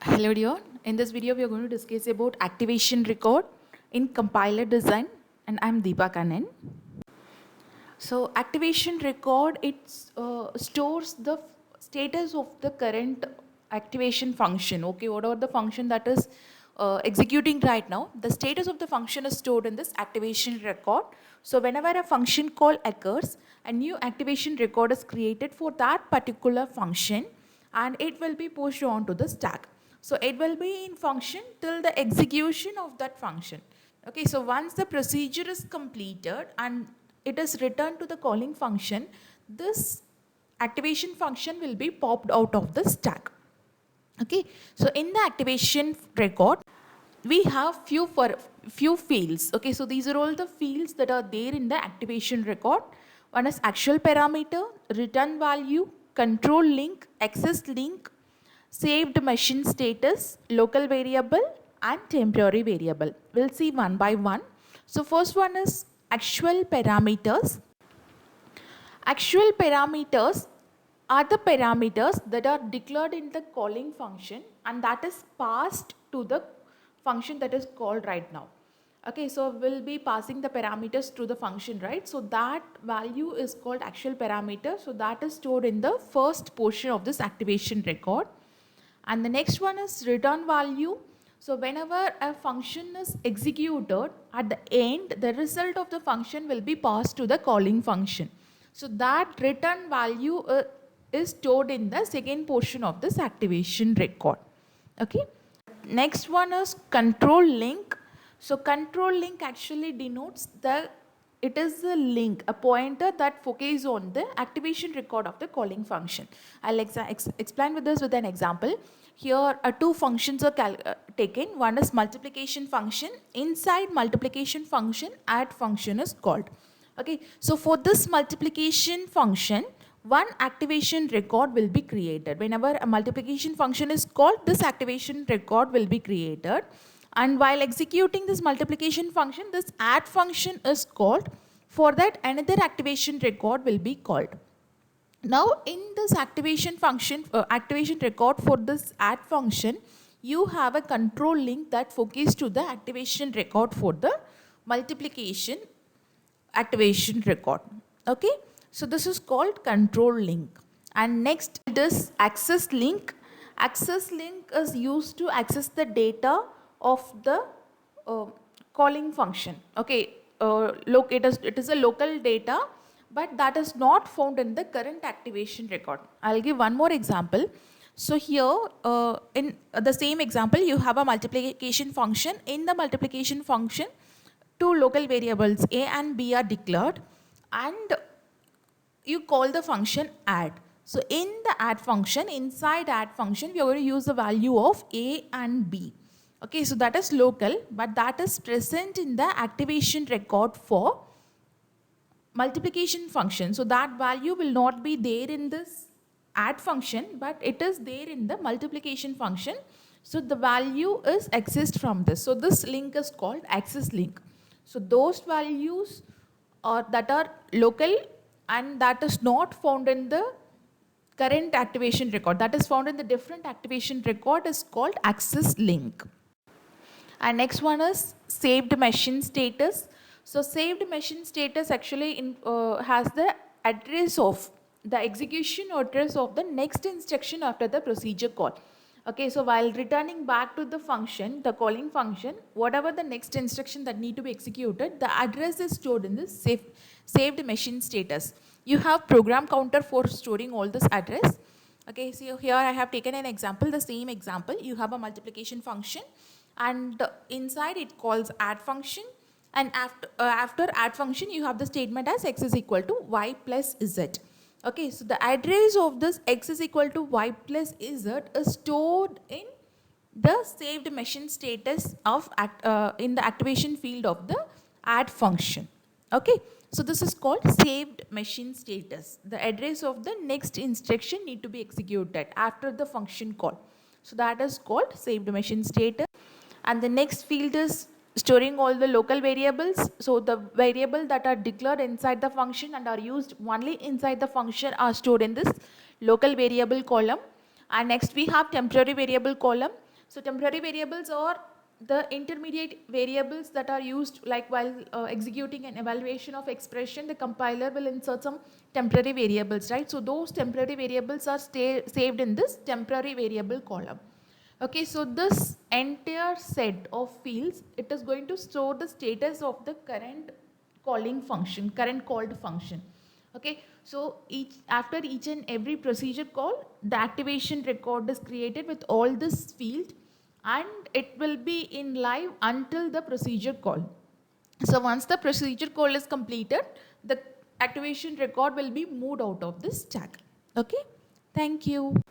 Hello dear, in this video we are going to discuss about activation record in compiler design, and I'm Deepa Kannan. So activation record, it stores the status of the current activation function. Okay, whatever the function that is executing right now, the status of the function is stored in this activation record. So whenever a function call occurs, a new activation record is created for that particular function, and it will be pushed onto the stack. So it will be in function till the execution of that function. Okay, so once the procedure is completed and it is returned to the calling function, this activation function will be popped out of the stack. Okay, so in the activation record, we have few fields. Okay, so these are all the fields that are there in the activation record. One is actual parameter, return value, control link, access link, saved machine status, local variable, and temporary variable. We'll see one by one. So first one is actual parameters. Actual parameters are the parameters that are declared in the calling function and that is passed to the function that is called right now. Okay, so we'll be passing the parameters to the function, right? So that value is called actual parameter. So that is stored in the first portion of this activation record. And the next one is return value. So whenever a function is executed, at the end, the result of the function will be passed to the calling function. So that return value is stored in the second portion of this activation record. Okay. Next one is control link. So control link actually denotes it is a link, a pointer that focuses on the activation record of the calling function. I'll explain with this with an example. Here two functions are taken. One is multiplication function. Inside multiplication function, add function is called. Okay, so for this multiplication function, one activation record will be created. Whenever a multiplication function is called, this activation record will be created. And while executing this multiplication function, this add function is called. For that, another activation record will be called. Now, in this activation record for this add function, you have a control link that focuses to the activation record for the multiplication activation record. Okay, so this is called control link. And next it is access link. Access link is used to access the data of the calling function. Okay, look, it is a local data, but that is not found in the current activation record. I'll give one more example. So here in the same example, you have a multiplication function. In the multiplication function, two local variables a and b are declared and you call the function add. So in the add function, inside add function, we are going to use the value of a and b. Okay, so that is local, but that is present in the activation record for multiplication function. So that value will not be there in this add function, but it is there in the multiplication function. So the value is accessed from this. So this link is called access link. So those values that are local and that is not found in the current activation record, that is found in the different activation record, is called access link. And next one is saved machine status. So saved machine status actually has the address of the execution address of the next instruction after the procedure call. Okay, so while returning back to the function, the calling function, whatever the next instruction that need to be executed, the address is stored in this saved machine status. You have program counter for storing all this address. Okay, so here I have taken an example, the same example. You have a multiplication function and inside it calls add function, and after add function you have the statement as x is equal to y plus z. Okay, so the address of this x is equal to y plus z is stored in the saved machine status of in the activation field of the add function. Okay, so this is called saved machine status. The address of the next instruction need to be executed after the function call. So that is called saved machine status. And the next field is storing all the local variables. So the variable that are declared inside the function and are used only inside the function are stored in this local variable column. And next we have temporary variable column. So temporary variables are the intermediate variables that are used like while executing an evaluation of expression, the compiler will insert some temporary variables, right? So those temporary variables are saved in this temporary variable column. Okay, so this entire set of fields, it is going to store the status of the current called function. Okay, so after each and every procedure call, the activation record is created with all this field, and it will be in live until the procedure call. So once the procedure call is completed, the activation record will be moved out of this stack. Okay, thank you.